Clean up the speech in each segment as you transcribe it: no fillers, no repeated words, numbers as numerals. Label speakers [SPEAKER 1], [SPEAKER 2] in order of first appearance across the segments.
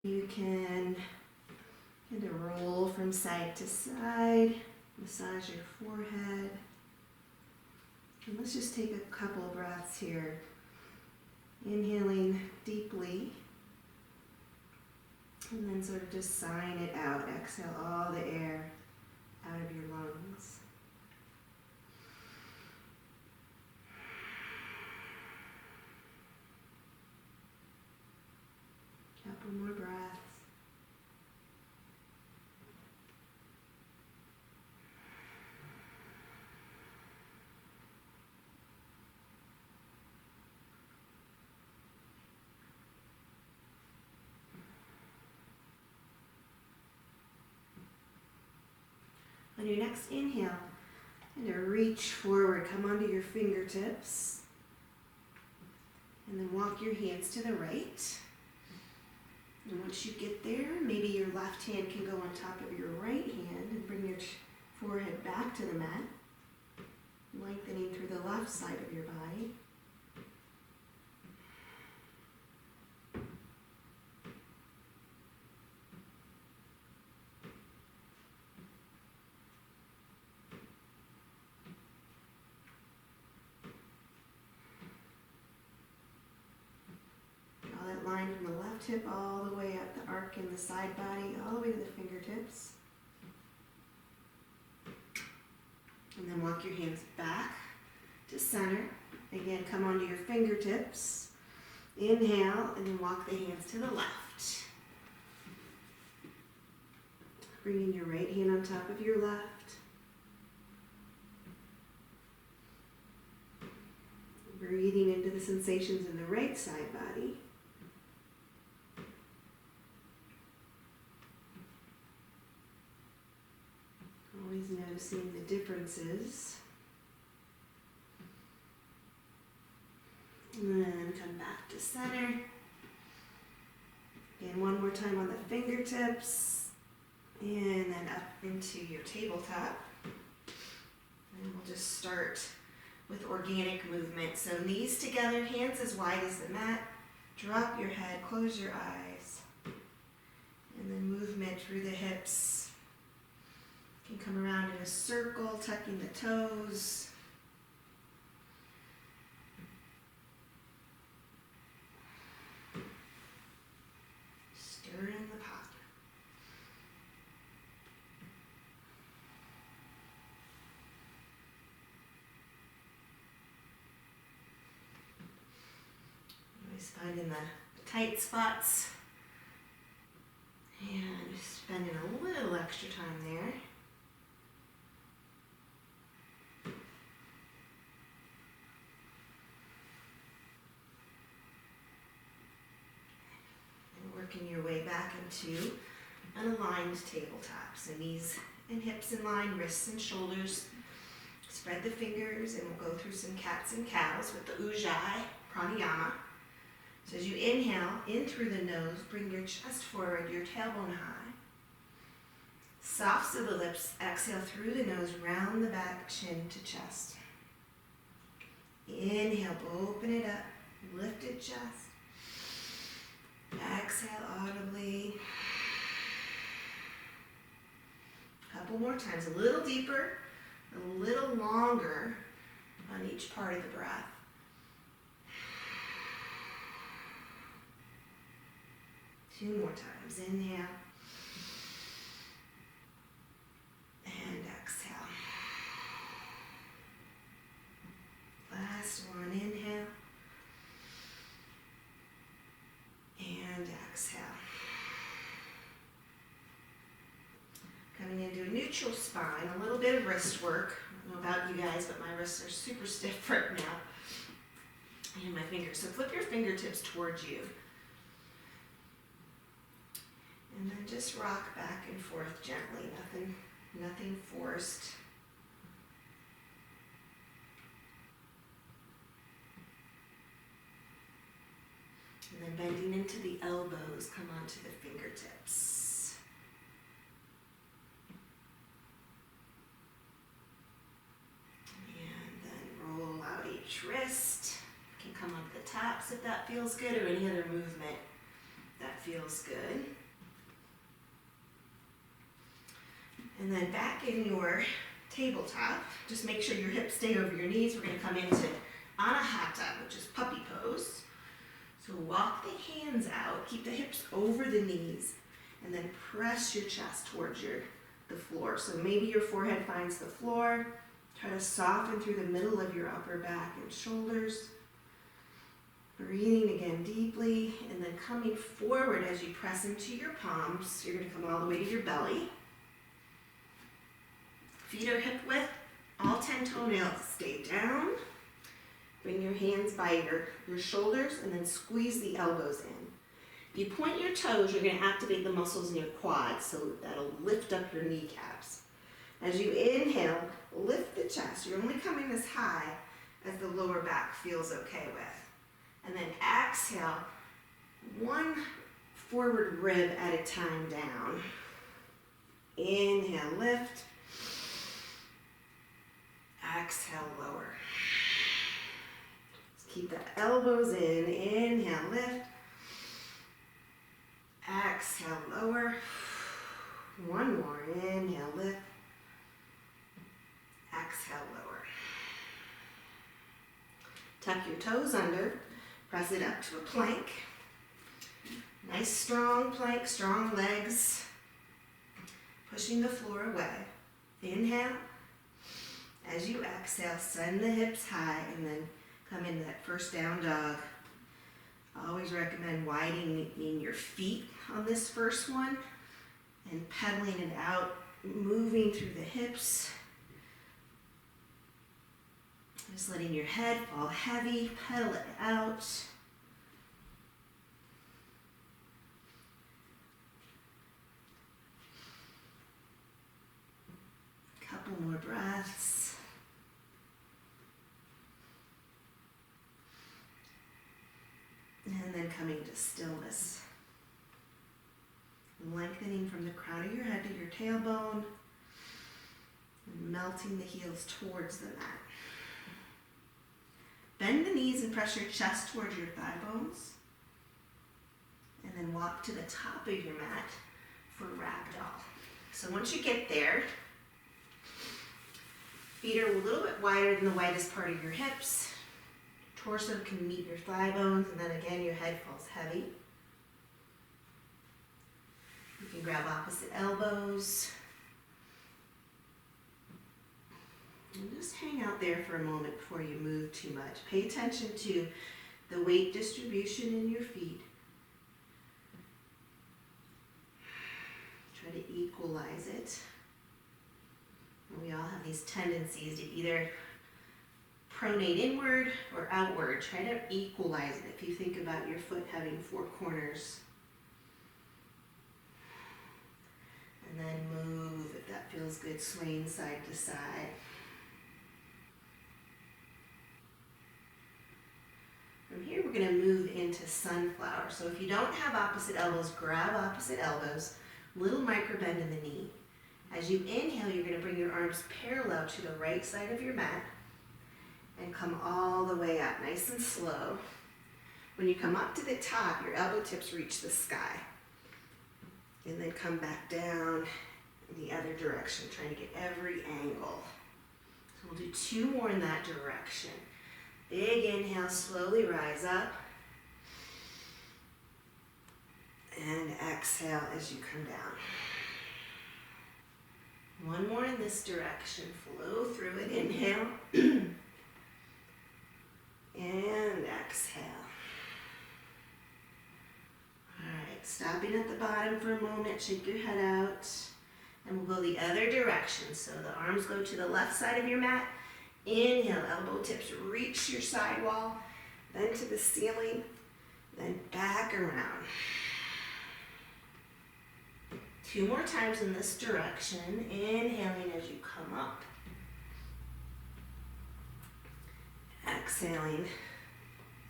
[SPEAKER 1] You can kind of roll from side to side, massage your forehead. And let's just take a couple breaths here. Inhaling deeply. And then sort of just sighing it out. Exhale all the air out of your lungs. Couple more breaths. On your next inhale, and reach forward, come onto your fingertips, and then walk your hands to the right. And once you get there, maybe your left hand can go on top of your right hand and bring your forehead back to the mat, lengthening through the left side of your body. Line from the left hip all the way up the arc in the side body, all the way to the fingertips. And then walk your hands back to center. Again, come onto your fingertips. Inhale, and then walk the hands to the left. Bringing your right hand on top of your left. Breathing into the sensations in the right side body. Always noticing the differences. And then come back to center. Again, one more time on the fingertips. And then up into your tabletop. And we'll just start with organic movement. So knees together, hands as wide as the mat. Drop your head, close your eyes. And then movement through the hips. You can come around in a circle, tucking the toes. Stir in the pot. Always finding the tight spots. And spending a little extra time there. Working your way back into an aligned tabletop. So knees and hips in line, wrists and shoulders. Spread the fingers and we'll go through some cats and cows with the Ujjayi pranayama. So as you inhale, in through the nose, bring your chest forward, your tailbone high. Soft to the lips, exhale through the nose, round the back, chin to chest. Inhale, open it up, lifted chest. Exhale audibly. Couple more times, a little deeper, a little longer on each part of the breath. Two more times. Inhale. And exhale. Last one. Inhale. And exhale. Coming into a neutral spine, a little bit of wrist work. I don't know about you guys, but my wrists are super stiff right now. And my fingers. So flip your fingertips towards you. And then just rock back and forth gently. Nothing forced. And then bending into the elbows, come onto the fingertips. And then roll out each wrist. You can come onto the tops if that feels good, or any other movement That feels good. And then back in your tabletop, just make sure your hips stay over your knees. We're going to come into Anahata, which is puppy pose. So walk the hands out, keep the hips over the knees, and then press your chest towards the floor. So maybe your forehead finds the floor. Try to soften through the middle of your upper back and shoulders. Breathing again deeply, and then coming forward as you press into your palms. You're going to come all the way to your belly. Feet are hip width, all 10 toenails stay down. Bring your hands by your shoulders and then squeeze the elbows in. You point your toes, you're going to activate the muscles in your quads, so that'll lift up your kneecaps. As you inhale, lift the chest. You're only coming as high as the lower back feels okay with. And then exhale, one forward rib at a time down. Inhale, lift. Exhale, lower. Just keep the elbows in. Inhale, lift. Exhale, lower. One more. Inhale, lift. Exhale, lower. Tuck your toes under. Press it up to a plank. Nice strong plank, strong legs. Pushing the floor away. Inhale. As you exhale, send the hips high and then come into that first down dog. I always recommend widening your feet on this first one and pedaling it out, moving through the hips. Just letting your head fall heavy, pedal it out. Couple more breaths. And then coming to stillness. Lengthening from the crown of your head to your tailbone. And melting the heels towards the mat. Bend the knees and press your chest towards your thigh bones. And then walk to the top of your mat for ragdoll. So once you get there, feet are a little bit wider than the widest part of your hips. Torso can meet your thigh bones, and then again your head falls heavy. You can grab opposite elbows. And just hang out there for a moment before you move too much. Pay attention to the weight distribution in your feet. Try to equalize it. And we all have these tendencies to either pronate inward or outward. Try to equalize it if you think about your foot having 4 corners. And then move if that feels good, swaying side to side. From here we're going to move into sunflower. So if you don't have opposite elbows, grab opposite elbows, little micro bend in the knee. As you inhale, you're going to bring your arms parallel to the right side of your mat and come all the way up, nice and slow. When you come up to the top, your elbow tips reach the sky. And then come back down in the other direction, trying to get every angle. So we'll do 2 more in that direction. Big inhale, slowly rise up. And exhale as you come down. 1 more in this direction. Flow through it. Inhale. And exhale. Alright, stopping at the bottom for a moment. Shake your head out. And we'll go the other direction. So the arms go to the left side of your mat. Inhale, elbow tips reach your sidewall. Then to the ceiling. Then back around. 2 more times in this direction. Inhaling as you come up. Exhaling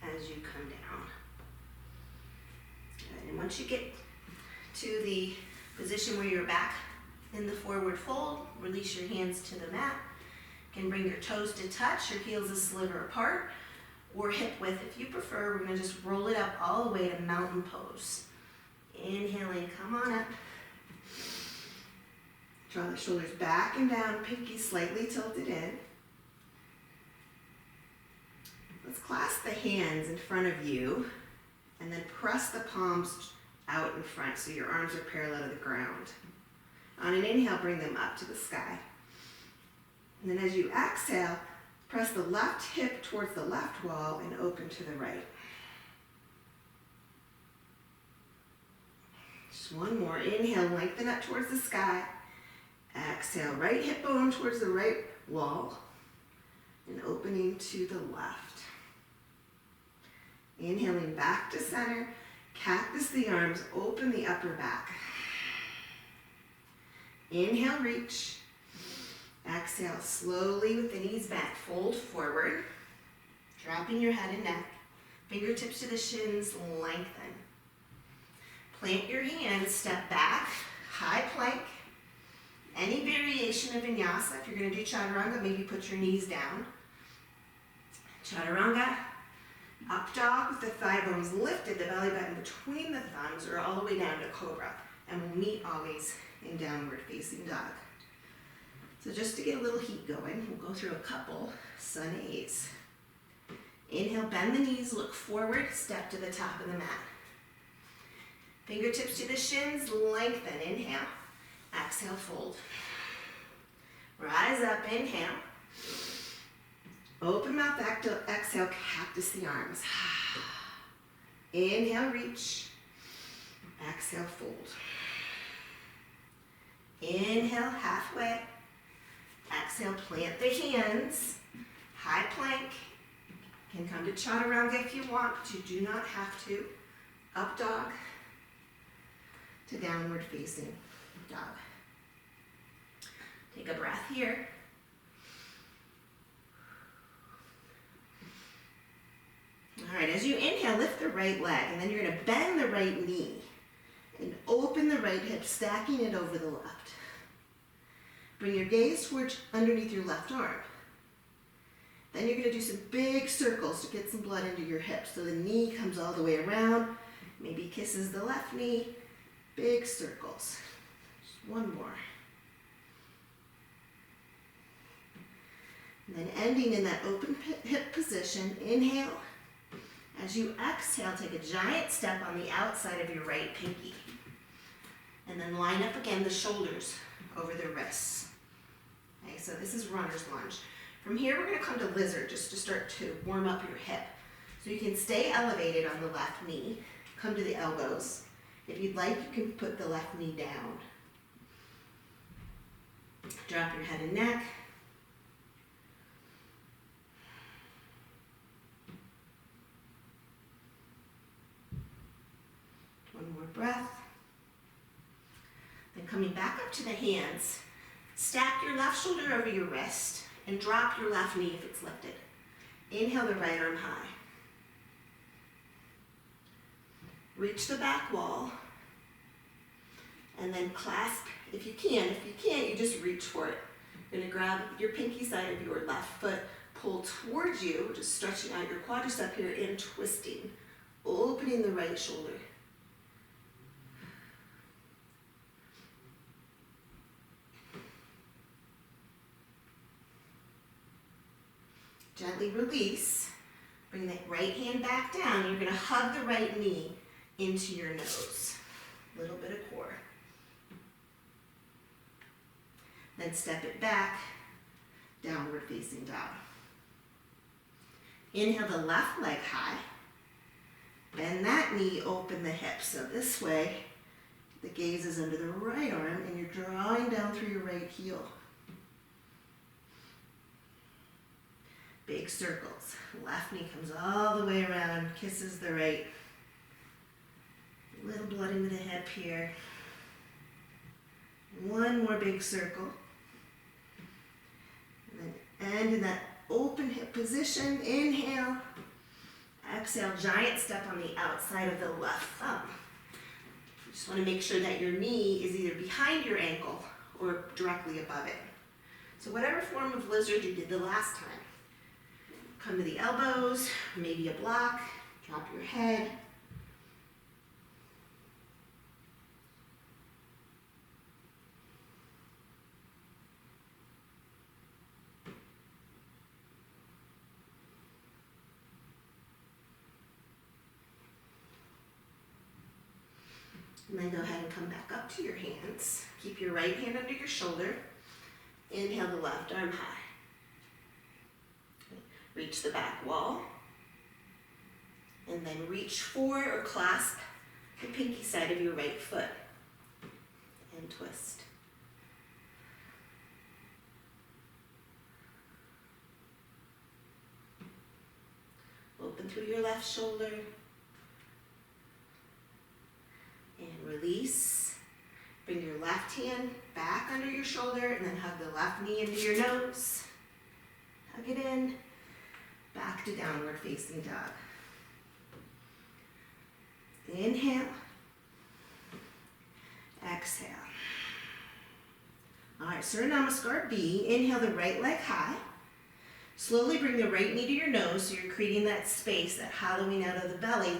[SPEAKER 1] as you come down. Good. And once you get to the position where you're back in the forward fold, release your hands to the mat. You can bring your toes to touch, your heels a sliver apart, or hip width if you prefer. We're going to just roll it up all the way to mountain pose. Inhaling, come on up. Draw the shoulders back and down, pinky slightly tilted in. Let's clasp the hands in front of you and then press the palms out in front so your arms are parallel to the ground. On an inhale, bring them up to the sky. And then as you exhale, press the left hip towards the left wall and open to the right. Just one more. Inhale, lengthen up towards the sky. Exhale, right hip bone towards the right wall and opening to the left. Inhaling back to center, cactus the arms, open the upper back. Inhale, reach. Exhale, slowly with the knees bent, fold forward, dropping your head and neck, fingertips to the shins, lengthen. Plant your hands, step back, high plank. Any variation of vinyasa, if you're going to do chaturanga, maybe put your knees down. Chaturanga, up dog with the thigh bones lifted, the belly button between the thumbs or all the way down to cobra. And we'll meet always in downward facing dog. So just to get a little heat going, we'll go through a couple sun A's. Inhale, bend the knees, look forward, step to the top of the mat. Fingertips to the shins, lengthen, inhale. Exhale, fold. Rise up, inhale. Open mouth, exhale, cactus the arms. Inhale, reach. Exhale, fold. Inhale, halfway. Exhale, plant the hands. High plank. Can come to chaturanga if you want. You do not have to. Up dog to downward facing dog. Take a breath here. All right, as you inhale, lift the right leg, and then you're going to bend the right knee and open the right hip, stacking it over the left. Bring your gaze towards underneath your left arm. Then you're going to do some big circles to get some blood into your hips. So the knee comes all the way around, maybe kisses the left knee. Big circles. Just one more. And then ending in that open hip position, inhale. As you exhale, take a giant step on the outside of your right pinky. And then line up again the shoulders over the wrists. Okay, so this is runner's lunge. From here, we're going to come to lizard just to start to warm up your hip. So you can stay elevated on the left knee, come to the elbows. If you'd like, you can put the left knee down. Drop your head and neck. One more breath. Then coming back up to the hands, stack your left shoulder over your wrist and drop your left knee if it's lifted. Inhale the right arm high. Reach the back wall and then clasp if you can. If you can't, you just reach for it. You're going to grab your pinky side of your left foot, pull towards you, just stretching out your quadricep here and twisting, opening the right shoulder. Gently release. Bring that right hand back down. You're going to hug the right knee into your nose. A little bit of core. Then step it back, downward facing dog. Inhale the left leg high. Bend that knee, open the hip. So this way, the gaze is under the right arm and you're drawing down through your right heel. Big circles. Left knee comes all the way around, kisses the right. A little blood into the hip here. One more big circle. And then end in that open hip position. Inhale. Exhale, giant step on the outside of the left thumb. You just want to make sure that your knee is either behind your ankle or directly above it. So whatever form of lizard you did the last time. Come to the elbows, maybe a block, drop your head. And then go ahead and come back up to your hands. Keep your right hand under your shoulder. Inhale the left arm high. Reach the back wall. And then reach for or clasp the pinky side of your right foot. And twist. Open through your left shoulder. And release. Bring your left hand back under your shoulder and then hug the left knee into your nose. Hug it in. Back to downward facing dog. Inhale. Exhale. All right, Surya Namaskar B. Inhale the right leg high. Slowly bring the right knee to your nose so you're creating that space, that hollowing out of the belly,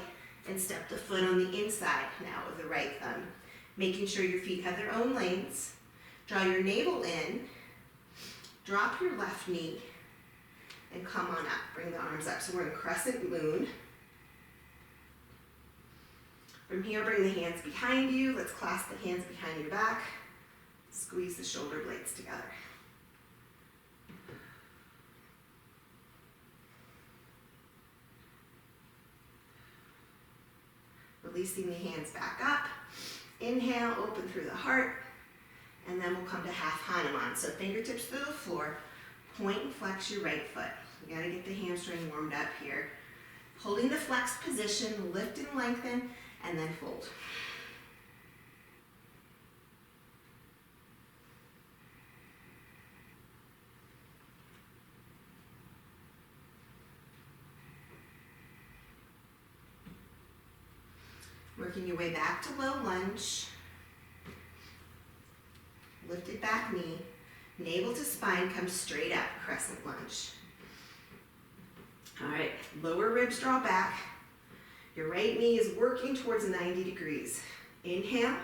[SPEAKER 1] and step the foot on the inside now with the right thumb. Making sure your feet have their own lanes. Draw your navel in. Drop your left knee and come on up. Bring the arms up. So we're in crescent moon. From here, bring the hands behind you. Let's clasp the hands behind your back. Squeeze the shoulder blades together. Releasing the hands back up. Inhale, open through the heart. And then we'll come to half Hanuman. So fingertips to the floor. Point and flex your right foot. You gotta get the hamstring warmed up here. Holding the flexed position, lift and lengthen, and then fold. Working your way back to low lunge. Lifted back knee. Navel to spine, come straight up, crescent lunge. All right, lower ribs draw back. Your right knee is working towards 90 degrees. Inhale.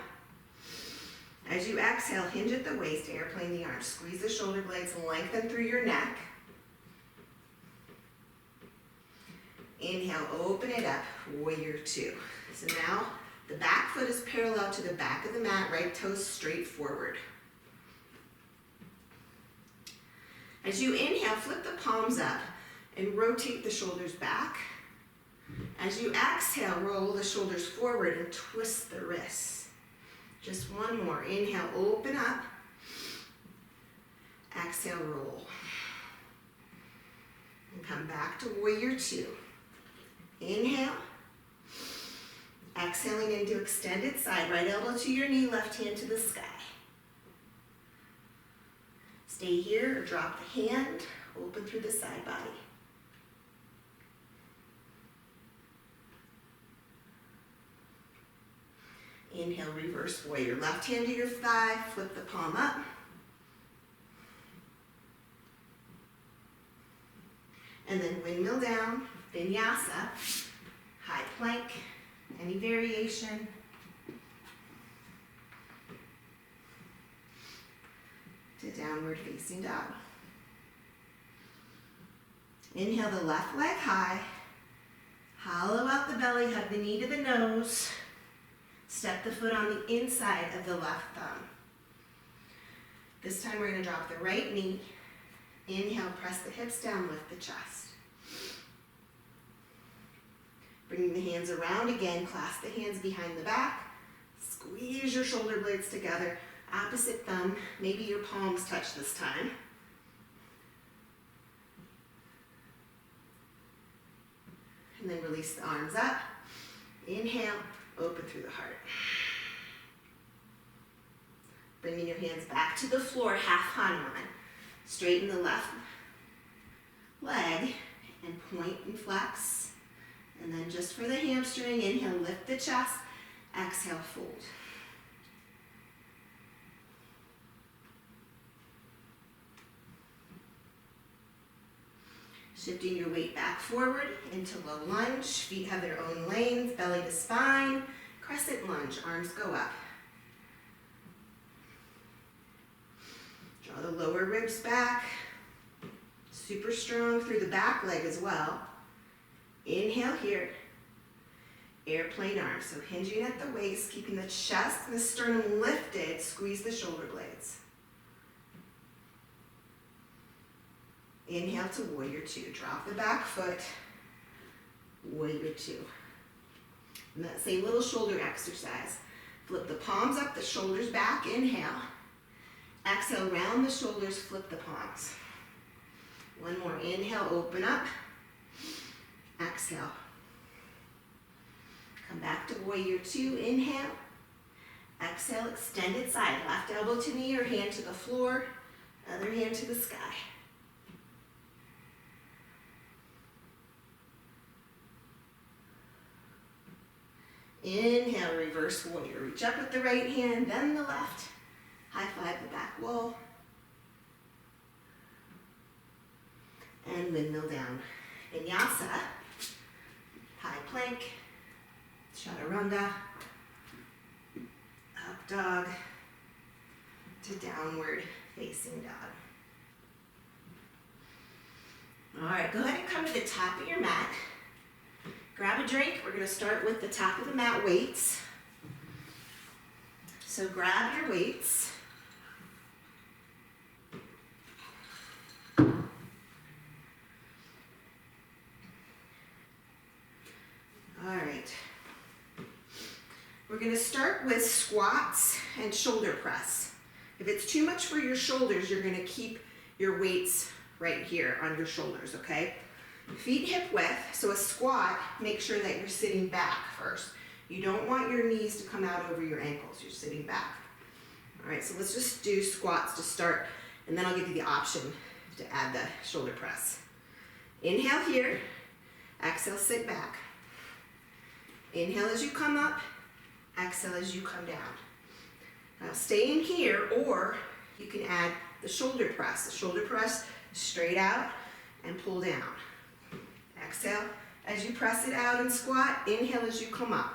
[SPEAKER 1] As you exhale, hinge at the waist, airplane the arms. Squeeze the shoulder blades, lengthen through your neck. Inhale, open it up, warrior two. So now the back foot is parallel to the back of the mat, right toes straight forward. As you inhale, flip the palms up and rotate the shoulders back. As you exhale, roll the shoulders forward and twist the wrists. Just one more. Inhale, open up. Exhale, roll. And come back to warrior two. Inhale. Exhaling into extended side. Right elbow to your knee, left hand to the sky. Stay here or drop the hand. Open through the side body. Inhale, reverse warrior. Left hand to your thigh, flip the palm up. And then windmill down, vinyasa, high plank, any variation. To downward facing dog. Inhale the left leg high. Hollow out the belly, hug the knee to the nose. Step the foot on the inside of the left thumb. This time we're going to drop the right knee. Inhale, press the hips down, lift the chest. Bringing the hands around again, clasp the hands behind the back. Squeeze your shoulder blades together. Opposite thumb, maybe your palms touch this time. And then release the arms up. Inhale, open through the heart. Bringing your hands back to the floor, half Hanuman. Straighten the left leg and point and flex. And then just for the hamstring, inhale, lift the chest. Exhale, fold. Shifting your weight back forward into low lunge. Feet have their own lanes, belly to spine. Crescent lunge, arms go up. Draw the lower ribs back. Super strong through the back leg as well. Inhale here. airplane arms. So hinging at the waist, keeping the chest and the sternum lifted, squeeze the shoulder blades. Inhale to warrior two. Drop the back foot, warrior two. And that same little shoulder exercise. Flip the palms up, the shoulders back, inhale. Exhale, round the shoulders, flip the palms. One more, inhale, open up. Exhale. Come back to warrior two, inhale. Exhale, extended side, left elbow to knee or hand to the floor, other hand to the sky. Inhale, reverse warrior. Reach up with the right hand, then the left. High five the back wall. And windmill down. Vinyasa, high plank, Chaturanga, up dog to downward facing dog. All right, go ahead and come to the top of your mat. Grab a drink. We're going to start with the top of the mat weights. So grab your weights. All right. We're going to start with squats and shoulder press. If it's too much for your shoulders, you're going to keep your weights right here on your shoulders, okay? Feet hip width, so a squat, make sure that you're sitting back first. You don't want your knees to come out over your ankles, you're sitting back. All right, so let's just do squats to start, and then I'll give you the option to add the shoulder press. Inhale here, exhale, sit back. Inhale as you come up, exhale as you come down. Now stay in here, or you can add the shoulder press. The shoulder press straight out and pull down. Exhale as you press it out and squat. Inhale as you come up.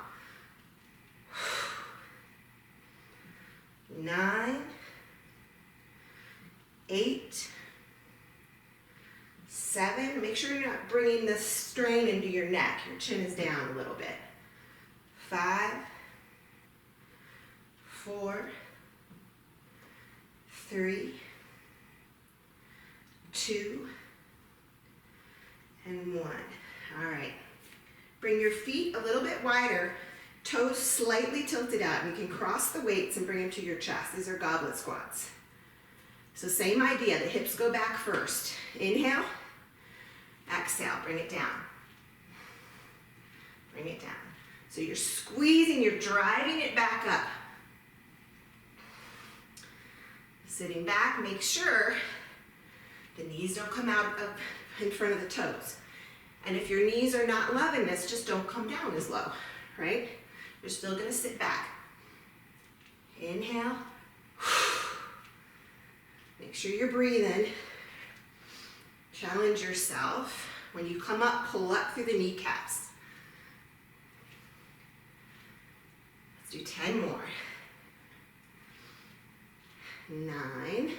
[SPEAKER 1] 9, 8, 7. Make sure you're not bringing the strain into your neck. Your chin is down a little bit. 5, 4, 3, 2, and 1. All right. Bring your feet a little bit wider, toes slightly tilted out. You can cross the weights and bring them to your chest. These are goblet squats. So same idea, the hips go back first. Inhale, exhale, bring it down. Bring it down. So you're squeezing, you're driving it back up. Sitting back, make sure the knees don't come out up in front of the toes. And if your knees are not loving this, just don't come down as low, right? You're still gonna sit back. Inhale. Make sure you're breathing. Challenge yourself. When you come up, pull up through the kneecaps. Let's do 10 more. 9.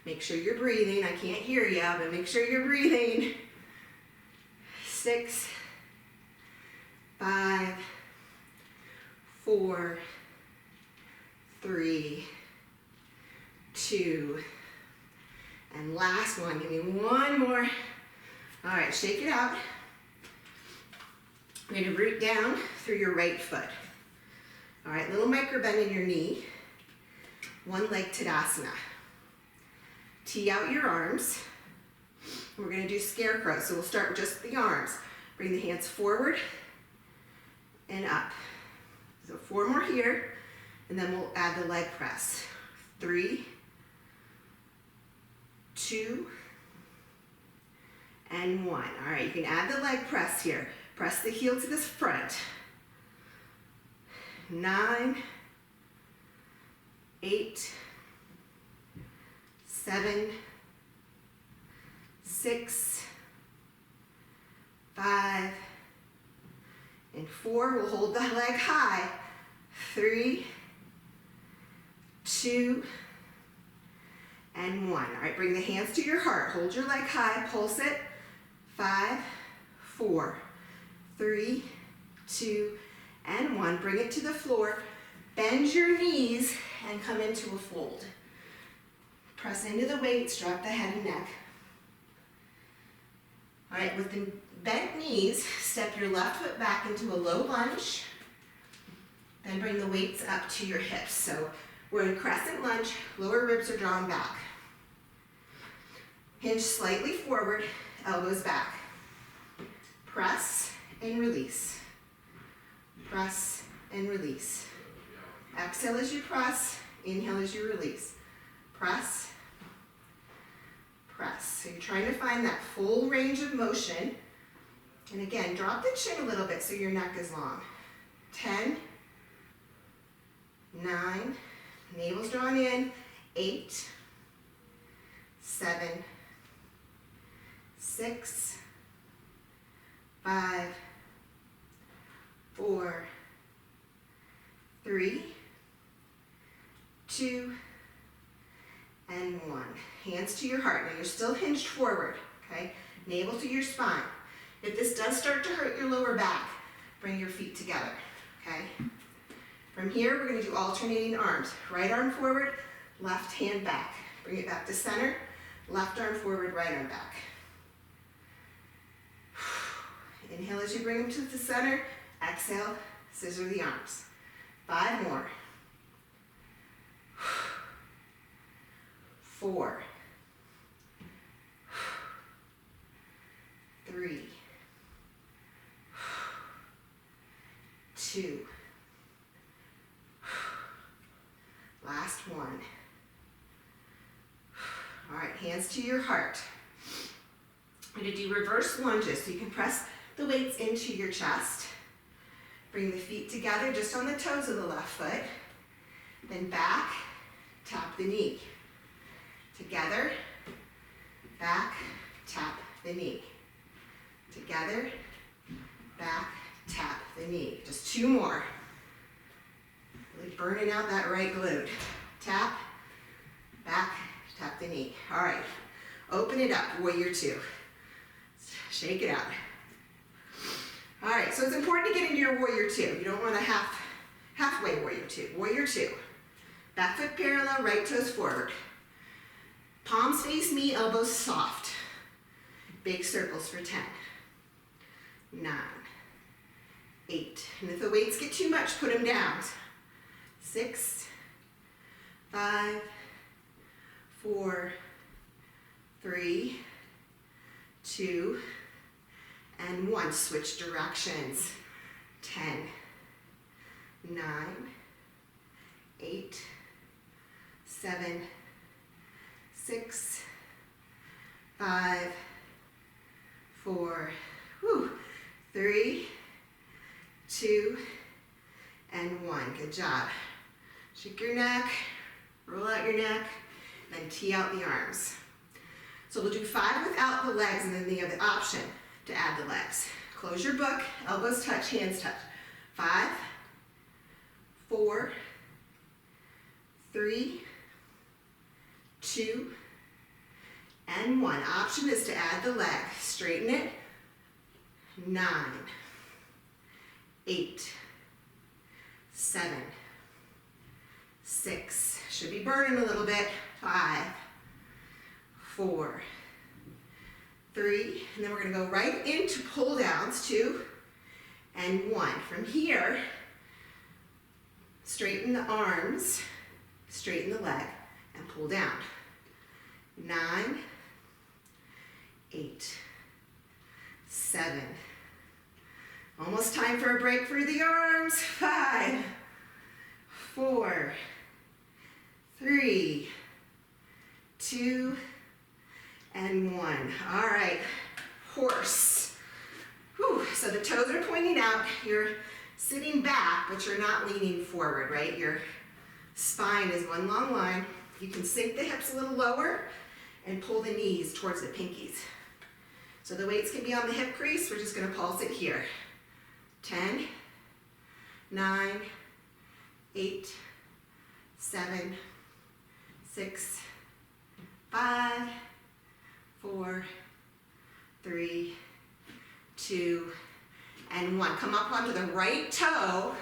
[SPEAKER 1] Make sure you're breathing. I can't hear you, but make sure you're breathing. 6, 5, 4, 3, 2, and last one. Give me one more. All right, shake it out. You're going to root down through your right foot. All right, little micro bend in your knee. One leg Tadasana. Tee out your arms. We're going to do Scarecrow, so we'll start with just the arms. Bring the hands forward and up. So 4 more here, and then we'll add the leg press. 3, 2, and 1. All right, you can add the leg press here. Press the heel to the front. 9, 8, 7, 6, 5, and 4. We'll hold the leg high. 3, 2, and 1. All right, bring the hands to your heart. Hold your leg high, pulse it. 5, 4, 3, 2, and 1. Bring it to the floor. Bend your knees and come into a fold. Press into the weights, drop the head and neck. All right, with the bent knees, step your left foot back into a low lunge. Then bring the weights up to your hips. So we're in crescent lunge, lower ribs are drawn back. Hinge slightly forward, elbows back. Press and release. Press and release. Exhale as you press, inhale as you release. Press, press. So you're trying to find that full range of motion. And again, drop the chin a little bit so your neck is long. 10, 9, navel's drawn in, 8, 7, 6, 5, 4, 3, 2, and 1. Hands to your heart. Now you're still hinged forward, okay? Navel to your spine. If this does start to hurt your lower back, bring your feet together, okay? From here, we're going to do alternating arms. Right arm forward, left hand back. Bring it back to center. Left arm forward, right arm back. Inhale as you bring them to the center. Exhale, scissor the arms. 5 more. 4, 3, 2, last one. All right, hands to your heart. We're going to do reverse lunges, so you can press the weights into your chest. Bring the feet together just on the toes of the left foot. Then back, tap the knee. Together, back, tap the knee. Together, back, tap the knee. Just 2 more. Really burning out that right glute. Tap, back, tap the knee. All right, open it up, warrior 2. Shake it out. All right, so it's important to get into your warrior 2. You don't want a halfway warrior 2. Warrior 2. Back foot parallel, right toes forward. Palms face me, elbows soft. Big circles for 10, 9, 8. And if the weights get too much, put them down. 6, 5, 4, 3, 2, and 1. Switch directions. 10, 9, 8, 7, 6, 5, 4, 3, 2, and 1. Good job. Shake your neck, roll out your neck, then tee out the arms. So we'll do 5 without the legs, and then you have the option to add the legs. Close your book, elbows touch, hands touch. 5, 4, 3, 2, and 1. Option is to add the leg. Straighten it. 9, 8, 7, 6. Should be burning a little bit. 5, 4, 3. And then we're going to go right into pull downs. 2 and 1. From here, straighten the arms, straighten the leg, and pull down. 9, 8, 7. Almost time for a break for the arms. 5, 4, 3, 2, and 1. All right, horse. Whew. So the toes are pointing out. You're sitting back, but you're not leaning forward, right? Your spine is one long line. You can sink the hips a little lower and pull the knees towards the pinkies. So the weights can be on the hip crease. We're just going to pulse it here. 10, 9, 8, 7, 6, 5, 4, 3, 2, and 1. Come up onto the right toe.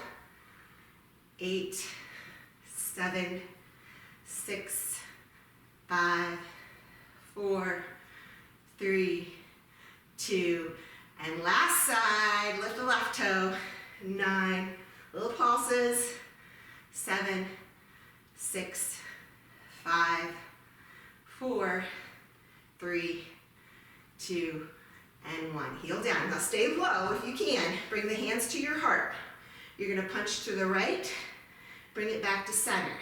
[SPEAKER 1] 8, 7, 6, 5, 4, 3, 2, and last side, lift the left toe. 9, little pulses. 7, 6, 5, 4, 3, 2, and 1. Heel down. Now stay low if you can. Bring the hands to your heart. You're going to punch to the right, bring it back to center.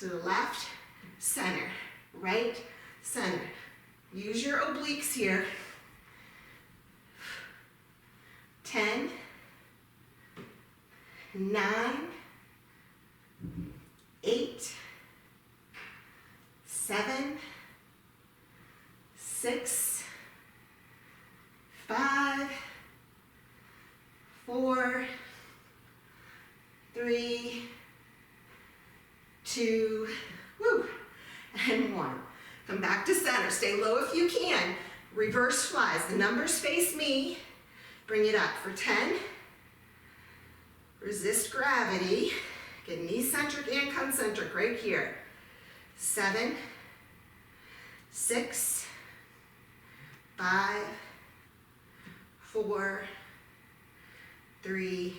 [SPEAKER 1] To the left, center. Right, center. Use your obliques here. 10, 9, 8, 7, 6, 5, 4, 3, 2, and 1. Come back to center. Stay low if you can. Reverse flies. The numbers face me. Bring it up for 10. Resist gravity. Get knee-centric and concentric right here. 7, 6, 5, 4, 3,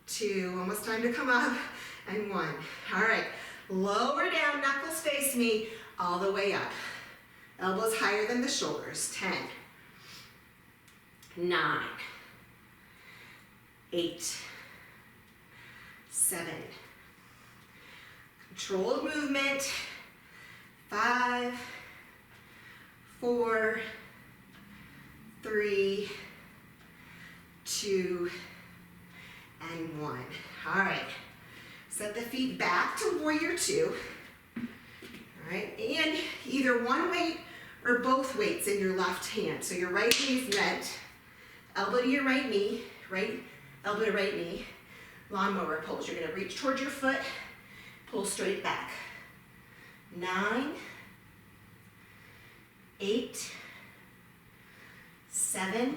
[SPEAKER 1] 2, almost time to come up, and 1. All right, lower down, knuckles face me, all the way up. Elbows higher than the shoulders. 10, 9, 8, 7, controlled movement, 5, 4, 3, 2, and 1. All right, set the feet back to warrior 2. All right, and either one weight or both weights in your left hand. So your right knee is bent, elbow to your right knee, right elbow to right knee. Lawnmower pose. You're going to reach towards your foot, pull straight back. 9, 8, 7,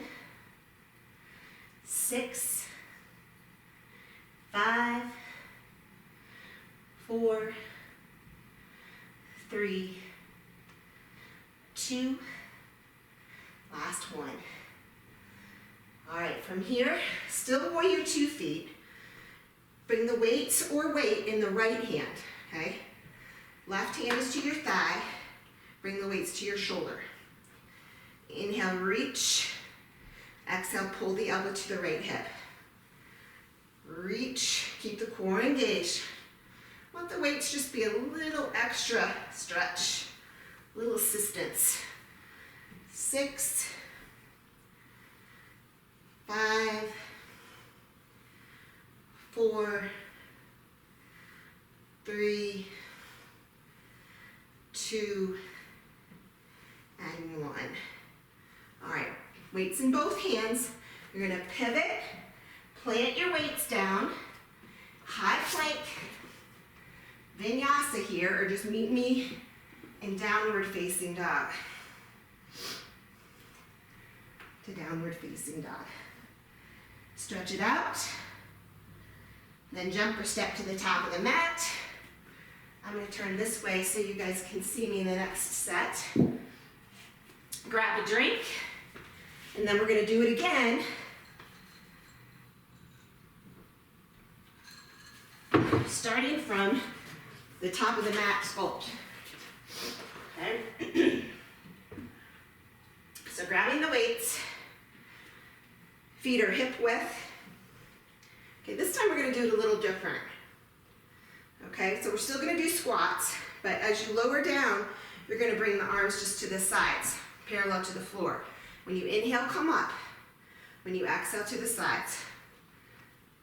[SPEAKER 1] 6, 5, 4, 3, 2, last one. All right, from here, still warrior 2 feet. Bring the weights or weight in the right hand, okay? Left hand is to your thigh. Bring the weights to your shoulder. Inhale, reach. Exhale, pull the elbow to the right hip. Reach, keep the core engaged. Let the weights just be a little extra stretch, little assistance. 6, 5, 4, 3, 2, and 1. All right, weights in both hands. You're gonna pivot, plant your weights down, high plank, vinyasa here, or just meet me in downward facing dog. To downward facing dog. Stretch it out. Then jump or step to the top of the mat. I'm going to turn this way so you guys can see me in the next set. Grab a drink, and then we're going to do it again. Starting from the top of the mat sculpt. Okay? So grabbing the weights, feet are hip width. Okay, this time we're going to do it a little different. Okay, so we're still going to do squats, but as you lower down, you're going to bring the arms just to the sides, parallel to the floor. When you inhale, come up. When you exhale, to the sides.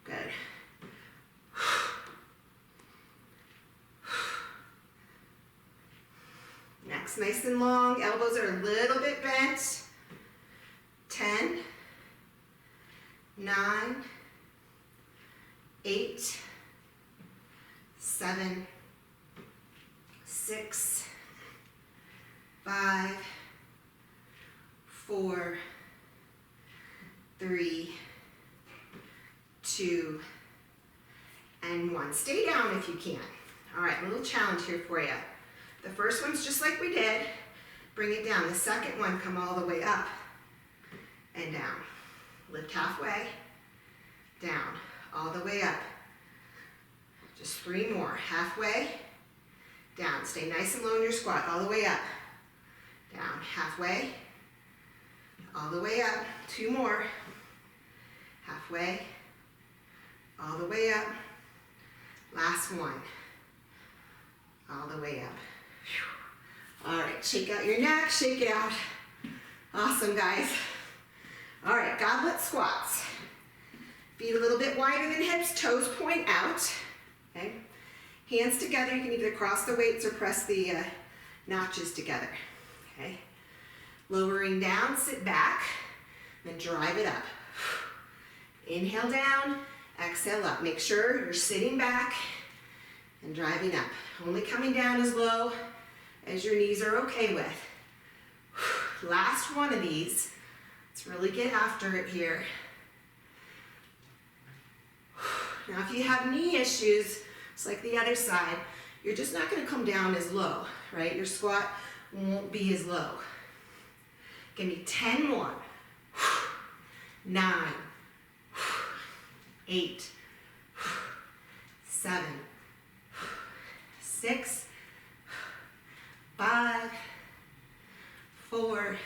[SPEAKER 1] Good. Next, nice and long. Elbows are a little bit bent. 10, 9, 8, 7, 6, 5, 4, 3, 2, and 1. Stay down if you can. All right, a little challenge here for you. The first one's just like we did. Bring it down. The second one, come all the way up and down. Lift halfway, down, all the way up. Just 3 more. Halfway, down. Stay nice and low in your squat, all the way up. Down, halfway, all the way up. 2 more. Halfway, all the way up. Last one. All the way up. Whew. All right, shake out your neck, shake it out. Awesome, guys. All right, goblet squats. Feet a little bit wider than hips, toes point out. Okay. Hands together, you can either cross the weights or press the notches together. Okay. Lowering down, sit back, then drive it up. Inhale down, exhale up. Make sure you're sitting back and driving up. Only coming down as low as your knees are okay with. Last one of these. Let's really get after it here. Now if you have knee issues, it's like the other side, you're just not going to come down as low, right? Your squat won't be as low. Give me 10 more. 9, 8, 7, 6, 5, 4,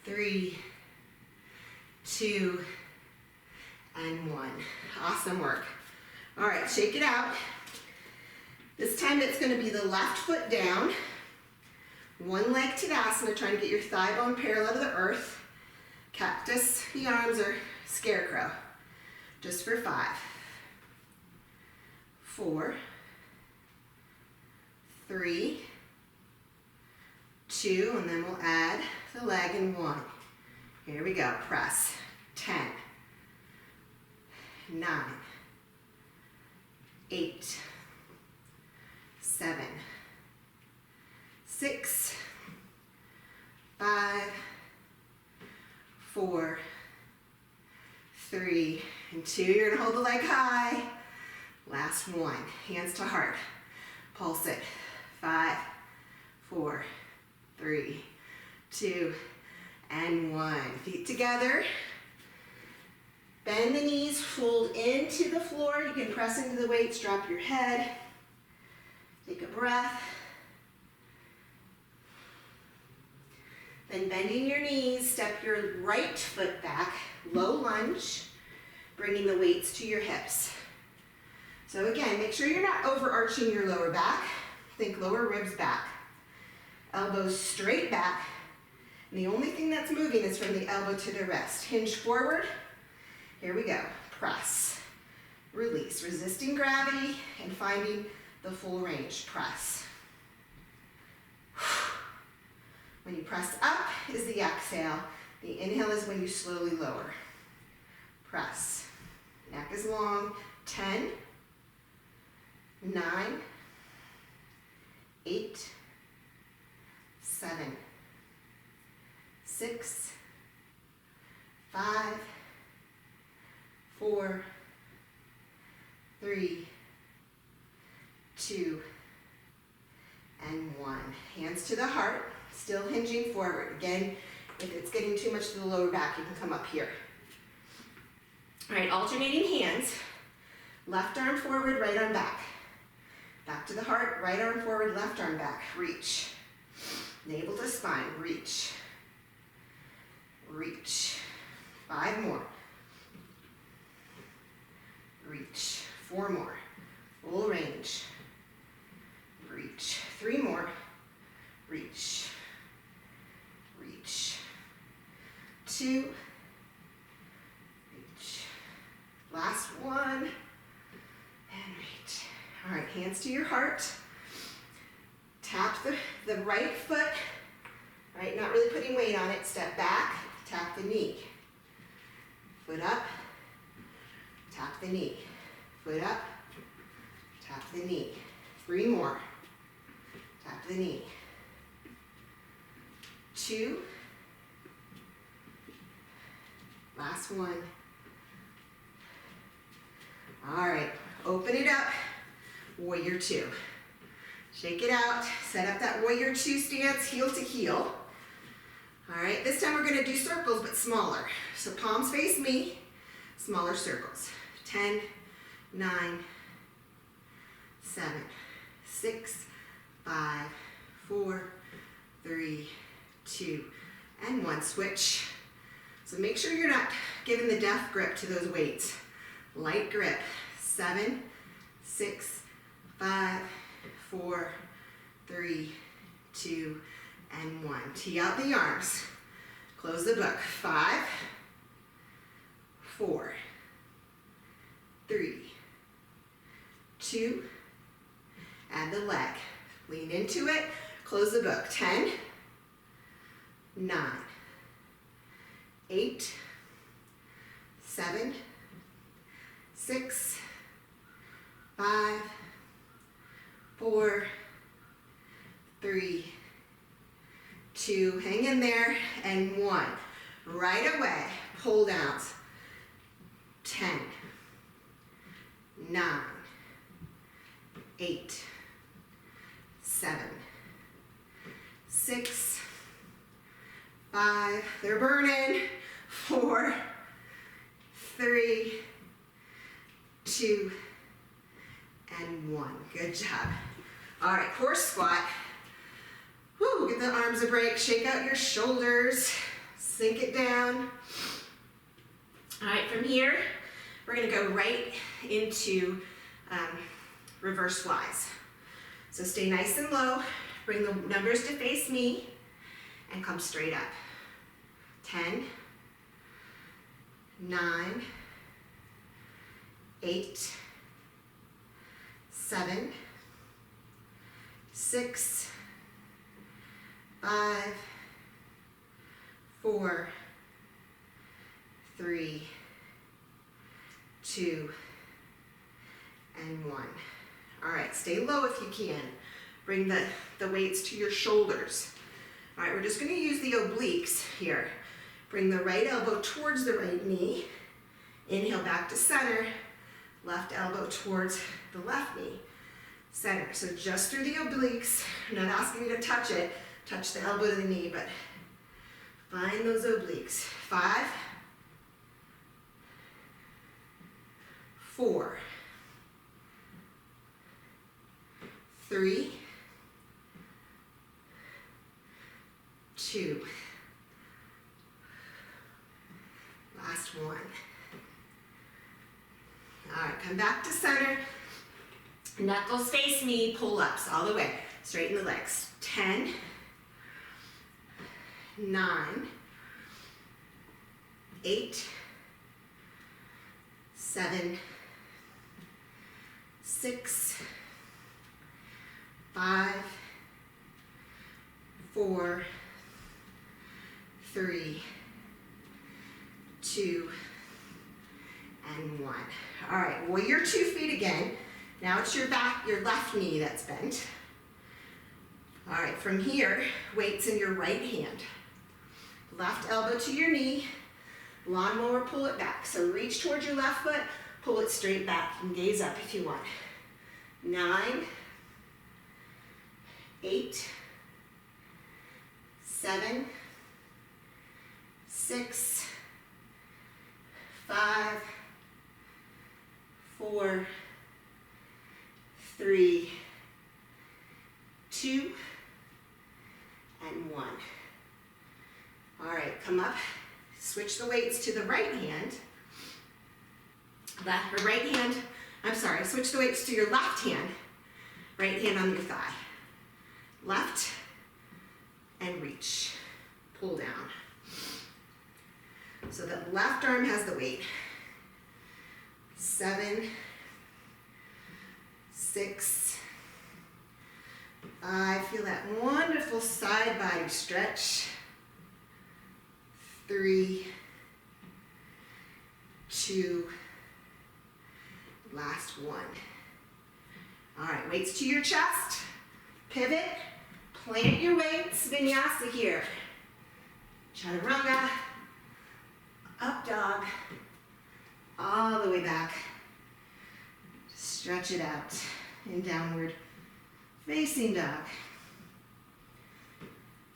[SPEAKER 1] 3, 2, and 1. Awesome work. All right, shake it out. This time it's going to be the left foot down, one leg Tadasana, trying to get your thigh bone parallel to the earth. Cactus the arms or scarecrow. Just for 5, 4, 3, 2, and then we'll add the leg in 1. Here we go, press. 10, 9, 8, 7, 6, 5, 4, 3, and 2. You're gonna hold the leg high. Last one, hands to heart. Pulse it. 5, 4, 3, 2, and 1. Feet together. Bend the knees, fold into the floor. You can press into the weights, drop your head. Take a breath. Then bending your knees, step your right foot back, low lunge, bringing the weights to your hips. So again, make sure you're not overarching your lower back. Think lower ribs back. Elbows straight back. And the only thing that's moving is from the elbow to the wrist. Hinge forward. Here we go. Press. Release. Resisting gravity and finding the full range. Press. When you press up is the exhale. The inhale is when you slowly lower. Press. Neck is long. 10, 9, 8, 7, 6, 5, 4, 3, 2, and 1. Hands to the heart, still hinging forward. Again, if it's getting too much to the lower back, you can come up here. All right, alternating hands. Left arm forward, right arm back. Back to the heart, right arm forward, left arm back. Reach. Navel to spine, reach. Reach. 5 more. Reach. 4 more. Full range. Reach. 3 more. Reach. Reach. 2. Reach. Last one. And reach. All right, hands to your heart. Tap the right foot, right? Not really putting weight on it. Step back, tap the knee. Foot up, tap the knee. Foot up, tap the knee. 3 more. Tap the knee. 2. Last one. All right, open it up, warrior two. Shake it out, set up that warrior two stance, heel to heel. All right, this time we're gonna do circles, but smaller. So palms face me, smaller circles. 10, 9, 7, 6, 5, 4, 3, 2, and 1. Switch. So make sure you're not giving the death grip to those weights. Light grip. 7, 6, 5, 4, 3, 2, and 1. Tee out the arms. Close the book. 5, 4, 3, 2, and the leg. Lean into it. Close the book. 10, 9, 8, 7, 6, 5, 4, 3, 2, hang in there, and 1. Right away, pull downs. 10, 9, 8, 7, 6, 5, they're burning, 4, 3, 2, and 1. Good job. All right, horse squat. Woo, give the arms a break, shake out your shoulders, sink it down. All right, from here, we're gonna go right into reverse flies. So stay nice and low, bring the numbers to face me, and come straight up. 10, 9, 8, 7, 6, 5, 4, 3, 2, and 1. All right, stay low if you can. Bring the weights to your shoulders. All right, we're just gonna use the obliques here. Bring the right elbow towards the right knee. Inhale back to center. Left elbow towards the left knee. Center, so just through the obliques. I'm not asking you to touch it. Touch the elbow to the knee, but find those obliques. 5, 4, 3, 2. Last one. All right, come back to center. Knuckles face me, pull-ups all the way. Straighten the legs. 10, 9, 8, 7, 6, 5, 4, 3, 2, and 1. All right, warrior 2 feet again. Now it's your left knee that's bent. All right, from here, weights in your right hand. Left elbow to your knee, lawnmower, pull it back. So reach towards your left foot, pull it straight back, and gaze up if you want. 9, 8, 7, 6, 5, 4, 3, 2, and 1. All right, come up, switch the weights to the right hand. Switch the weights to your left hand. Right hand on your thigh. Left, and reach. Pull down. So the left arm has the weight. 7, 6, 5. Feel that wonderful side body stretch. 3, 2, last one. All right, weights to your chest. Pivot, plant your weights. Vinyasa here. Chaturanga, up dog, dog. All the way back. Stretch it out in downward facing dog.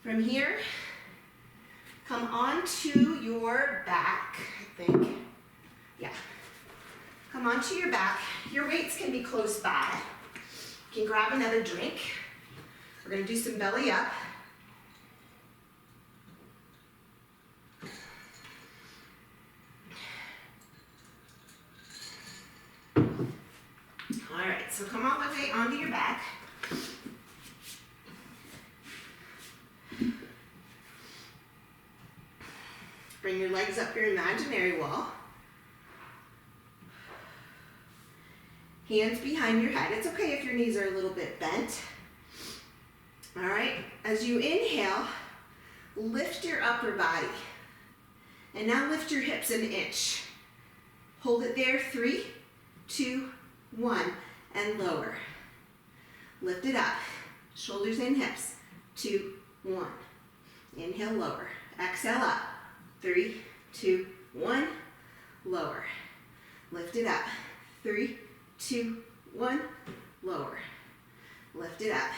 [SPEAKER 1] From here, come onto your back, I think. Yeah. Come onto your back. Your weights can be close by. You can grab another drink. We're going to do some belly up. All right, so come all the way onto your back. Bring your legs up your imaginary wall. Hands behind your head. It's okay if your knees are a little bit bent. All right, as you inhale, lift your upper body. And now lift your hips an inch. Hold it there, 3, 2, 1, and lower. Lift it up, shoulders and hips, 2, 1. Inhale, lower. Exhale up, 3, 2, 1, lower. Lift it up, 3, 2, 1, lower. Lift it up,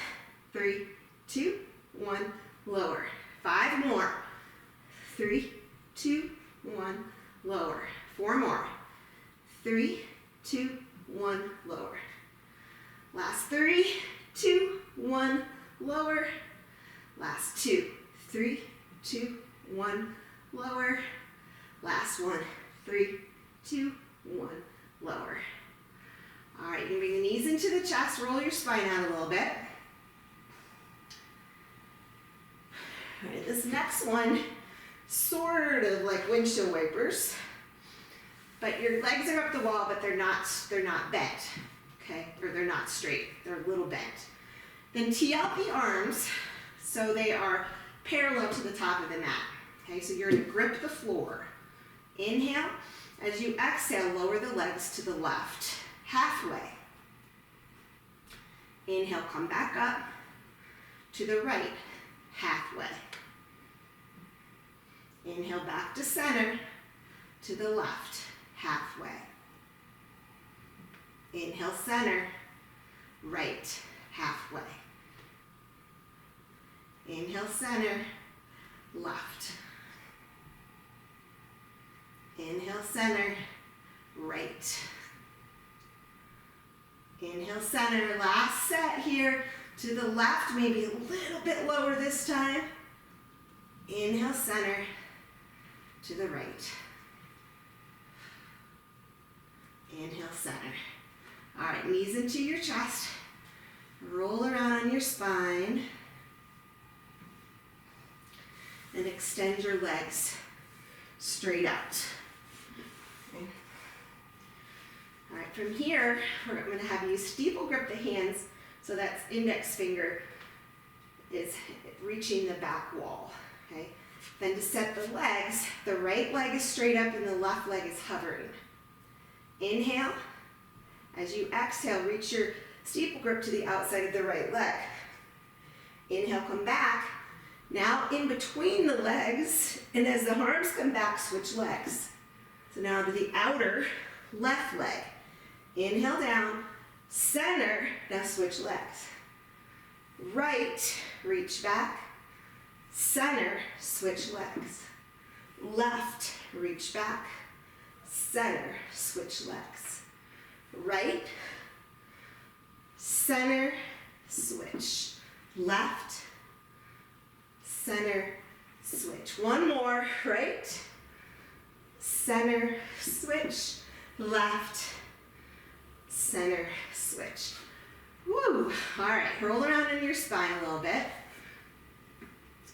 [SPEAKER 1] 3, 2, 1, lower. 5 more, 3, 2, 1, lower. 4 more, 3, 2, 1, lower. Last 3, 2, 1, lower. Last 2, 3, 2, 1, lower. Last one, 3, 2, 1, lower. All right, you can bring the knees into the chest, roll your spine out a little bit. All right, this next one, sort of like windshield wipers, but your legs are up the wall, but they're not bent, okay? Or they're not straight, they're a little bent. Then tee out the arms so they are parallel to the top of the mat, okay? So you're gonna grip the floor. Inhale, as you exhale, lower the legs to the left, halfway. Inhale, come back up to the right, halfway. Inhale, back to center, to the left, halfway. Inhale, center, right, halfway. Inhale, center, left. Inhale, center, right. Inhale, center, last set here, to the left, maybe a little bit lower this time. Inhale, center, to the right. Inhale, center. All right, knees into your chest. Roll around on your spine. And extend your legs straight out. Okay. All right, from here, we're going to have you steeple grip the hands so that index finger is reaching the back wall. Okay. Then to set the legs, the right leg is straight up and the left leg is hovering. Inhale. As you exhale, reach your steeple grip to the outside of the right leg. Inhale, come back. Now in between the legs, and as the arms come back, switch legs. So now to the outer left leg. Inhale down, center, now switch legs. Right, reach back. Center, switch legs. Left, reach back. Center, switch legs. Right, center, switch. Left, center, switch. One more, right, center, switch. Left, center, switch. Woo! All right, roll around in your spine a little bit.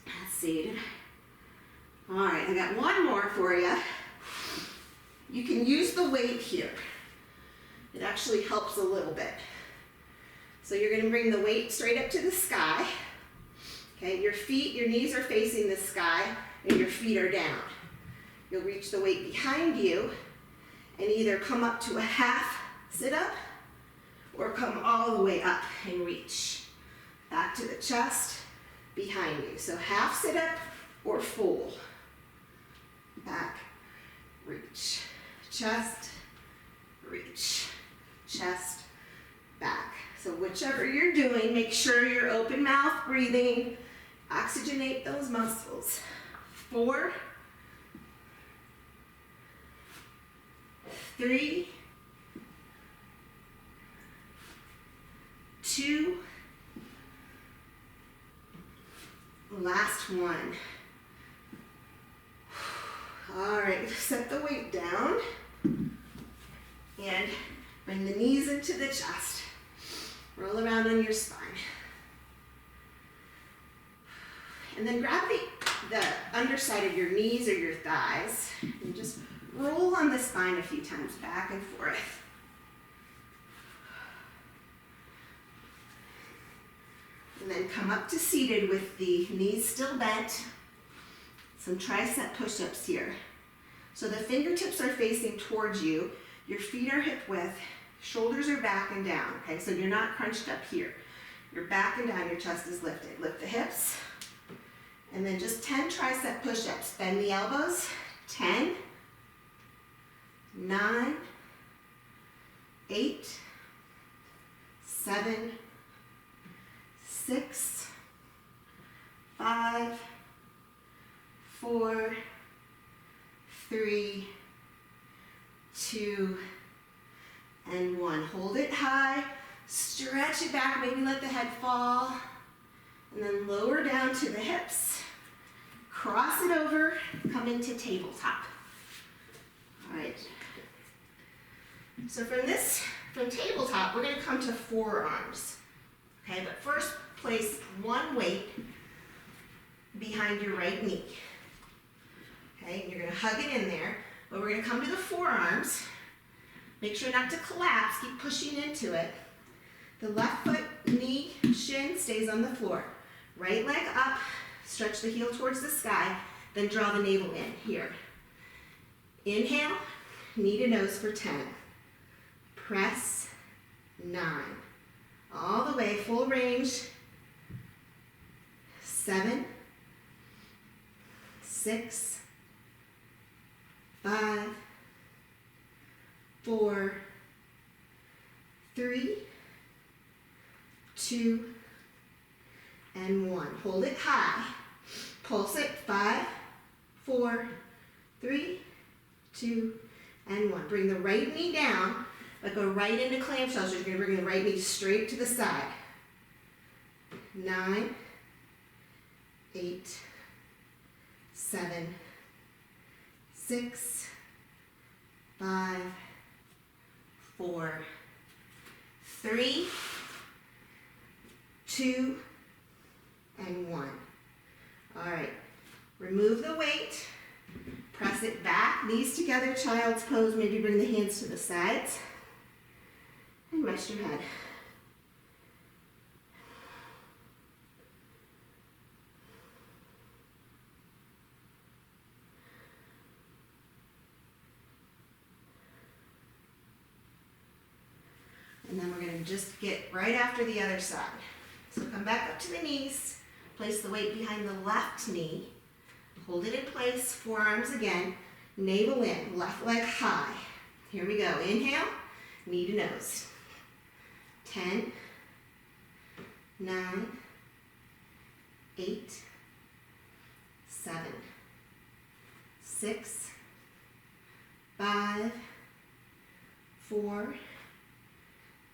[SPEAKER 1] Let's see. All right, I got one more for you. You can use the weight here. It actually helps a little bit. So you're going to bring the weight straight up to the sky. Okay, your knees are facing the sky and your feet are down. You'll reach the weight behind you and either come up to a half sit-up or come all the way up and reach. Back to the chest, behind you. So half sit-up or full. Back, reach, chest, reach, chest, back. So whichever you're doing, make sure you're open mouth breathing, oxygenate those muscles. 4, 3, 2, last one. All right, set the weight down and bring the knees into the chest. Roll around on your spine. And then grab the underside of your knees or your thighs and just roll on the spine a few times, back and forth. And then come up to seated with the knees still bent. Some tricep push-ups here. So the fingertips are facing towards you. Your feet are hip width. Shoulders are back and down, okay? So you're not crunched up here. You're back and down, your chest is lifted. Lift the hips. And then just 10 tricep push-ups. Bend the elbows. 10, 9, 8, 7, 6, 5, 4, 3, 2, and 1. Hold it high, stretch it back, maybe let the head fall, and then lower down to the hips. Cross it over, come into tabletop. All right. So from tabletop, we're gonna come to forearms. Okay, but first place one weight behind your right knee. Okay, and you're gonna hug it in there, but we're gonna come to the forearms. Make sure not to collapse, keep pushing into it. The left foot, knee, shin stays on the floor. Right leg up, stretch the heel towards the sky, then draw the navel in, here. Inhale, knee to nose for 10. Press, 9. All the way, full range. 7, 6, 5, 4, 3, 2, and 1. Hold it high. Pulse it. 5, 4, 3, 2, and 1. Bring the right knee down, but go right into clamshells. You're going to bring the right knee straight to the side. 9, 8, 7, 6, 5, 4, 3, 2, and 1. All right, remove the weight, press it back, knees together, child's pose, maybe bring the hands to the sides, and rest your head. And then we're going to just get right after the other side. So come back up to the knees, place the weight behind the left knee, hold it in place, forearms again, navel in, left leg high. Here we go. Inhale, knee to nose. 10, 9, 8, 7, 6, 5, 4,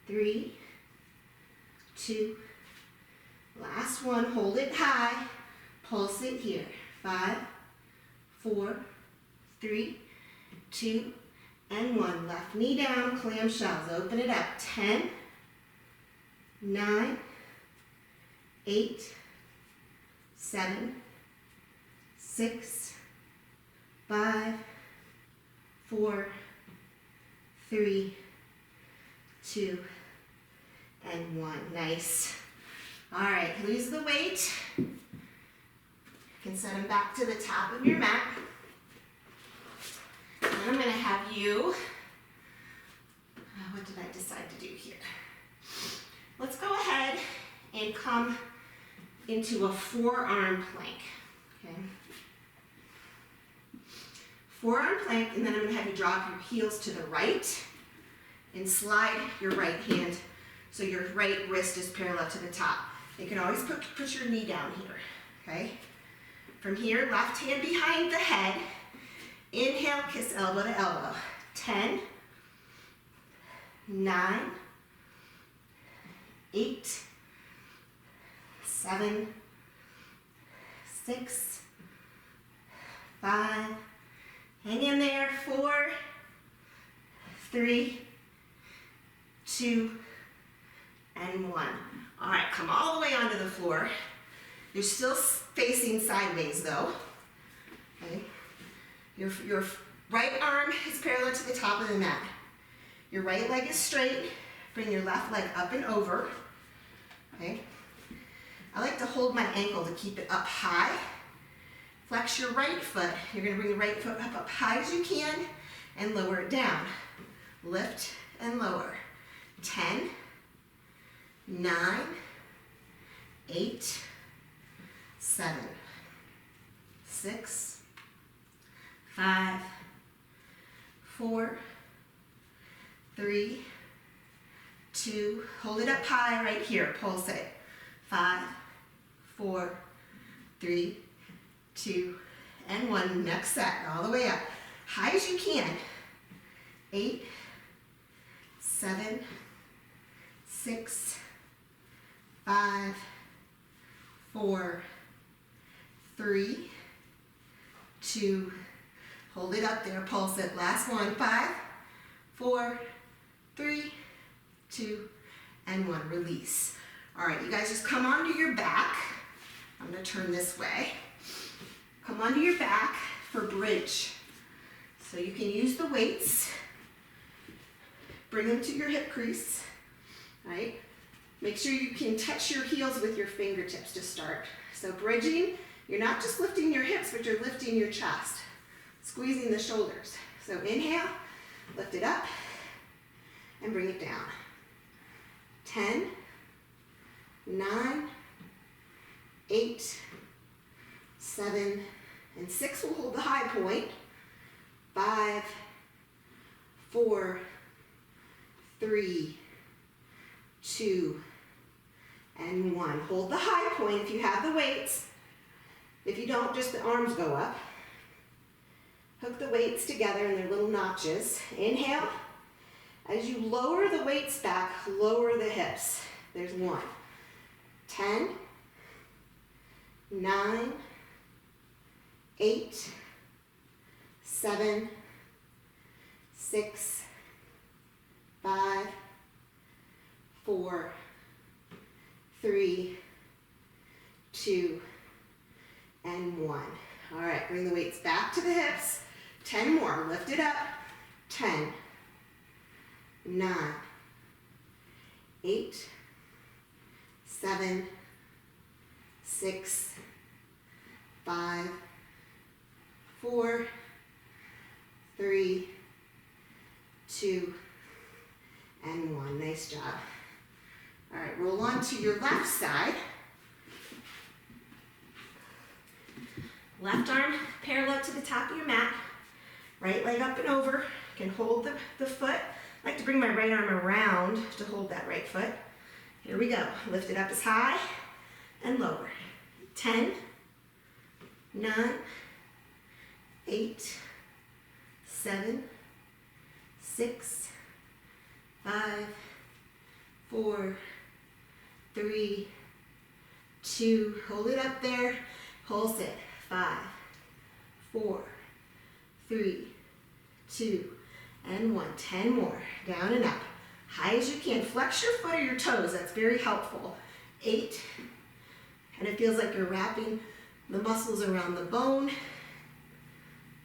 [SPEAKER 1] 3, 2, last one, hold it high, pulse it here. 5, 4, 3, 2, and 1. Left knee down, clamshells, open it up. 10, 9, 8, 7, 6, 5, 4, 3, 2, and 1. Nice. All right, lose the weight. You can set them back to the top of your mat. And I'm going to have you, what did I decide to do here? Let's go ahead and come into a forearm plank. Okay. Forearm plank, and then I'm gonna have you drop your heels to the right and slide your right hand so your right wrist is parallel to the top. You can always put your knee down here, okay? From here, left hand behind the head. Inhale, kiss elbow to elbow. 10, 9, 8, 7, 6, 5, hang in there, 4, 3, 2, and 1. All right, come all the way onto the floor. You're still facing sideways though, okay? Your right arm is parallel to the top of the mat. Your right leg is straight. Bring your left leg up and over, okay? I like to hold my ankle to keep it up high. Flex your right foot. You're gonna bring the right foot up high as you can and lower it down. Lift and lower. 10, 9, 8, 7, 6, 5, 4, 3, 2, hold it up high right here, pulse it. 5, 4, 3, 2, and 1. Next set, all the way up. High as you can. 8, 7, 6, 5, 4, 3, 2, hold it up there, pulse it. Last one. 5, 4, 3, 2, and 1. Release. All right, you guys just come onto your back. I'm gonna turn this way. Come onto your back for bridge. So you can use the weights. Bring them to your hip crease, right? Make sure you can touch your heels with your fingertips to start. So bridging, you're not just lifting your hips, but you're lifting your chest, squeezing the shoulders. So inhale, lift it up, and bring it down. 10, 9, 8, 7, and 6 will hold the high point. 5, 4, 3, 2, and 1. Hold the high point if you have the weights. If you don't, just the arms go up. Hook the weights together in their little notches. Inhale. As you lower the weights back, lower the hips. There's 1. 10, 9, 8, 7, 6, 5, 4, 3, 2, and 1. All right, bring the weights back to the hips. 10 more, lift it up. 10, 9, 8, 7, 6, 5, 4, 3, 2, and 1. Nice job. All right, roll on to your left side. Left arm parallel to the top of your mat. Right leg up and over. You can hold the foot. I like to bring my right arm around to hold that right foot. Here we go. Lift it up as high and lower. 10, 9, 8, 7, 6, 5, 4, 3, 2, hold it up there, pulse it. 5, 4, 3, 2, and 1. 10 more. Down and up. High as you can. Flex your foot or your toes. That's very helpful. 8, and it feels like you're wrapping the muscles around the bone.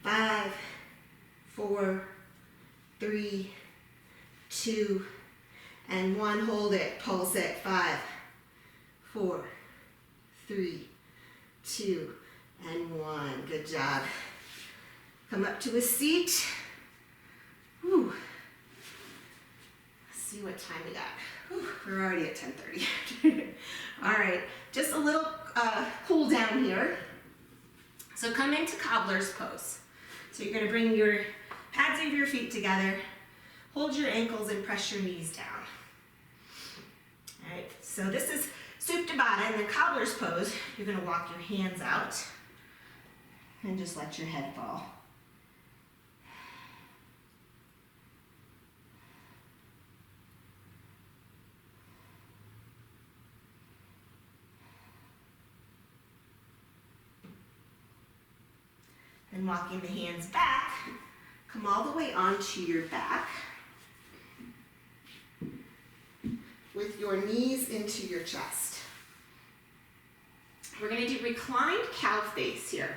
[SPEAKER 1] 5, 4, 3, 2, and 1. Hold it. Pulse it. 5, 4, 3, 2, and 1. Good job. Come up to a seat. Whew. Let's see what time we got. Whew, we're already at 10:30. All right, just a little cool down here. So come into Cobblers Pose. So you're gonna bring your pads of your feet together, hold your ankles and press your knees down. All right, so this is Supta Baddha in the Cobblers Pose. You're gonna walk your hands out and just let your head fall. Then walking the hands back, come all the way onto your back with your knees into your chest. We're going to do Reclined Cow Face here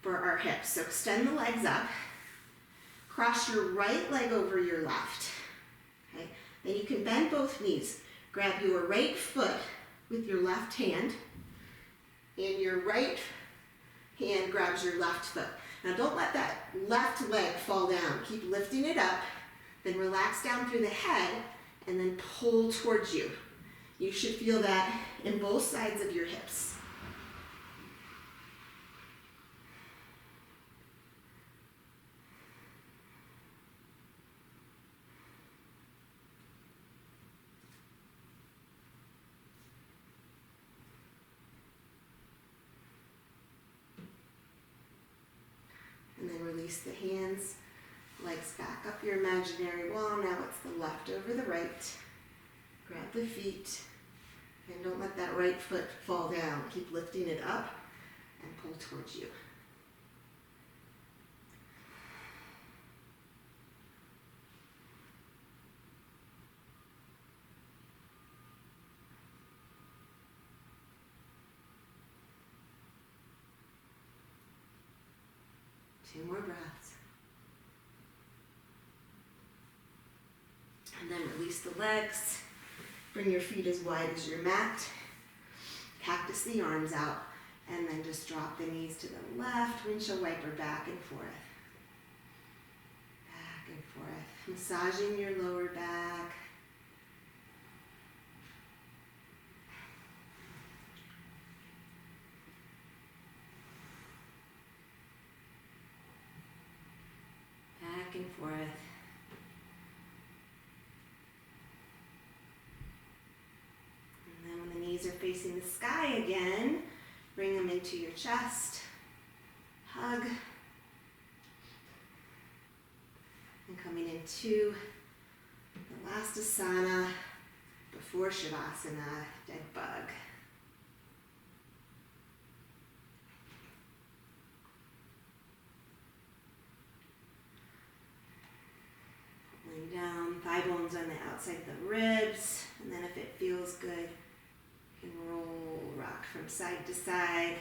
[SPEAKER 1] for our hips. So extend the legs up, cross your right leg over your left. Okay? Then you can bend both knees. Grab your right foot with your left hand, and your right hand grabs your left foot. Now don't let that left leg fall down. Keep lifting it up, then relax down through the head, and then pull towards you. You should feel that in both sides of your hips. And then release the hands, legs back up your imaginary wall. Now it's the left over the right. Grab the feet, and don't let that right foot fall down. Keep lifting it up and pull towards you. Two more breaths. And then release the legs. Bring your feet as wide as your mat. Cactus the arms out. And then just drop the knees to the left. Windshield wiper back and forth. Back and forth. Massaging your lower back. Back and forth. And then when the knees are facing the sky again, bring them into your chest. Hug. And coming into the last asana before Shavasana, dead bug. Down, thigh bones on the outside of the ribs, and then if it feels good, you can roll, rock from side to side.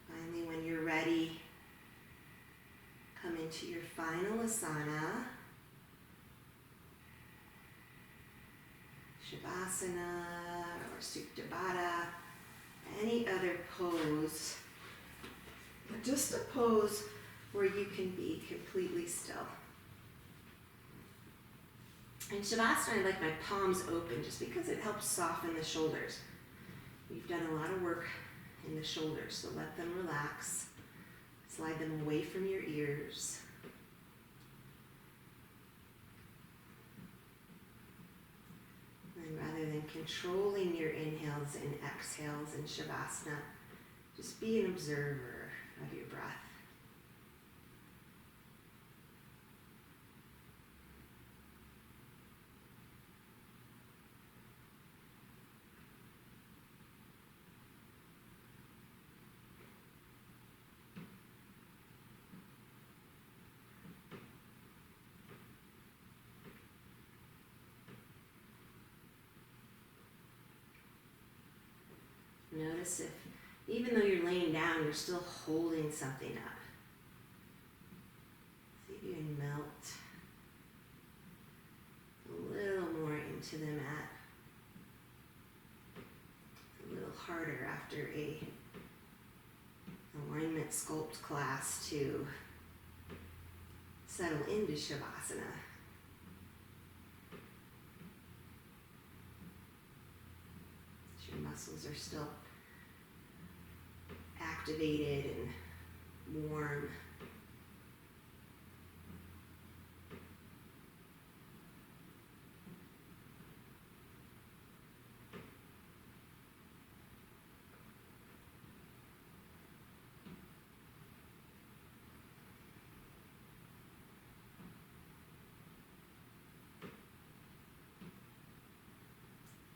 [SPEAKER 1] Finally, when you're ready, come into your final asana, Shavasana or Supta Baddha. Any other pose, just a pose where you can be completely still. In Shavasana, I like my palms open just because it helps soften the shoulders. You've done a lot of work in the shoulders, so let them relax. Slide them away from your ears. And rather than controlling your inhales and exhales in Shavasana, just be an observer of your breath. Notice if, even though you're laying down, you're still holding something up. See if you can melt a little more into the mat. It's a little harder after a alignment sculpt class to settle into Shavasana. muscles are still activated and warm.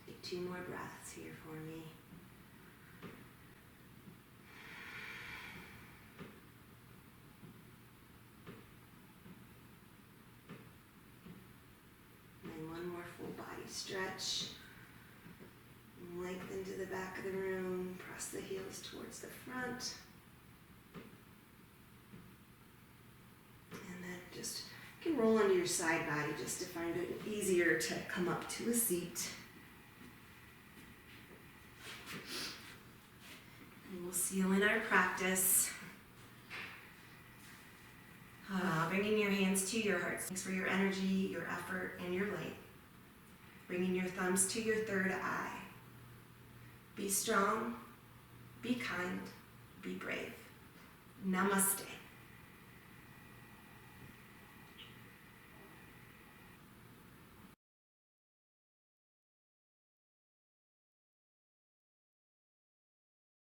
[SPEAKER 1] Take 2 more breaths here for me. Stretch, lengthen to the back of the room, press the heels towards the front. And then just you can roll onto your side body just to find it easier to come up to a seat. And we'll seal in our practice. Bringing your hands to your heart. Thanks for your energy, your effort, and your light. Bringing your thumbs to your third eye. Be strong, be kind, be brave. Namaste.